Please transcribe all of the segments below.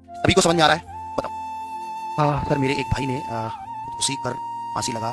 सभी को समझ में आ रहा है? बताओ। सर मेरे एक भाई ने खुदकुशी कर फांसी लगा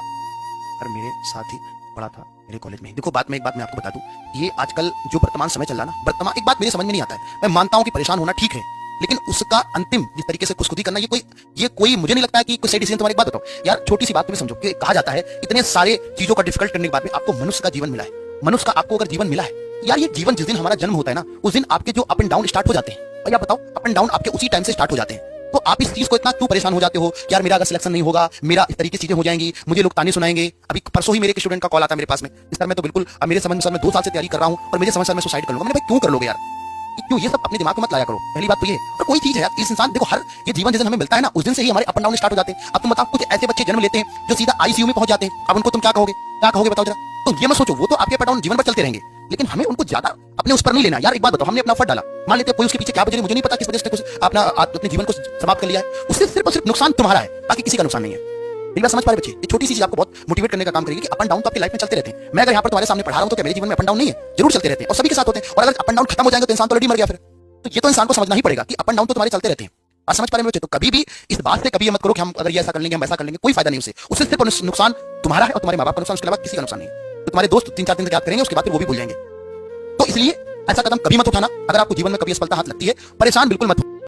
कर मेरे साथ ही पढ़ा था मेरे कॉलेज में। देखो एक बात मैं आपको बता दूं, ये आजकल जो वर्तमान समय चल रहा है ना, वर्तमान एक बात मेरे समझ में नहीं आता है। मैं मानता हूं कि परेशान होना ठीक है, लेकिन उसका अंतिम जिस तरीके से खुदकुशी करना ये कोई मुझे नहीं लगता है कि कोई सही डिसीजन। तुम्हारी बात बताओ यार, छोटी सी बात तुम्हें समझो कि कहा जाता है इतने सारे चीजों का डिफिकल्ट करने के बाद में आपको मनुष्य का जीवन मिला है। मनुष्य का आपको अगर जीवन मिला है यार, ये जीवन जिस दिन हमारा जन्म होता है ना, उस दिन आपके जो अप एंड डाउन स्टार्ट हो जाते हैं। और या बताओ, अप एंड डाउन आपके उसी टाइम से स्टार्ट हो जाते हैं। तो आप इस चीज को इतना क्यों परेशान हो जाते हो यार, मेरा अगर सिलेक्शन नहीं होगा, मेरा इस तरीके चीजें हो जाएंगी, मुझे लोग ताने सुनाएंगे। अभी परसों ही मेरे एक स्टूडेंट का कॉल आता है मेरे पास में, सर मैं तो बिल्कुल मेरे समझ में सर मैं 2 साल से तैयारी कर रहा हूं और मुझे समझ सर मैं सुसाइड कर लूंगा। मैंने भाई क्यों कर लोगे यार, क्यों? ये सब अपने दिमाग में मत लाया करो, पहली बात तो ये। और कोई चीज है यार, इस इंसान देखो, हर ये जीवन जिस दिन हमें मिलता है ना, उस दिन से ही हमारे अप एंड डाउन स्टार्ट हो जाते हैं। अब तुम बताओ, कुछ ऐसे बच्चे जन्म लेते हैं जो सीधा आईसीयू में पहुंच जाते हैं। अब उनको तुम क्या कहोगे बताओ जरा। तो ये मत सोचो, वो तो आपके अप एंड डाउन जीवन भर चलते रहेंगे, लेकिन हमें उनको ज्यादा अपने उस पर नहीं लेना यार। एक बात बताओ, हमने अपना एफर्ट डाला, मान लेते हैं कोई उसके पीछे क्या वजह, मुझे नहीं पता किस वजह से कुछ अपने जीवन को समाप्त कर लिया है, उससे सिर्फ और सिर्फ नुकसान तुम्हारा है, बाकी किसी का नुकसान नहीं है। मेरी बात समझ पा रहे बच्चे? ये छोटी सी चीज आपको बहुत मोटिवेट करने का काम करेगी कि अप एंड डाउन तो आपकी लाइफ में चलते रहते हैं। मैं अगर यहाँ पर तुम्हारे सामने पढ़ा रहा हूँ तो क्या मेरे जीवन में अप एंड डाउन नहीं है? जरूर चलते रहते हैं और सभी के साथ होते हैं। और अगर अप एंड डाउन खत्म हो जाएंगे तो इंसान तो ऑलरेडी मर गया फिर। तो ये तो इंसान को समझना ही पड़ेगा कि अप एंड डाउन तो तुम्हारे चलते रहते हैं। आप समझ पा रहे हैं बच्चे? तो कभी भी इस बात से कभी मत करो कि हम अगर ये ऐसा कर लेंगे, हम ऐसा कर लेंगे, कोई फायदा नहीं उससे सिर्फ नुकसान तुम्हारा है और तुम्हारे माँ बाप का नुकसान, उसके अलावा किसी का नुकसान नहीं है। तो तुम्हारे दोस्त 3-4 दिन तक याद करेंगे, उसके बाद फिर वो भी भूल जाएंगे। तो इसलिए ऐसा कदम कभी मत उठाना। अगर आपको जीवन में कभी असफलता हाथ लगती है, परेशान बिल्कुल मत हो।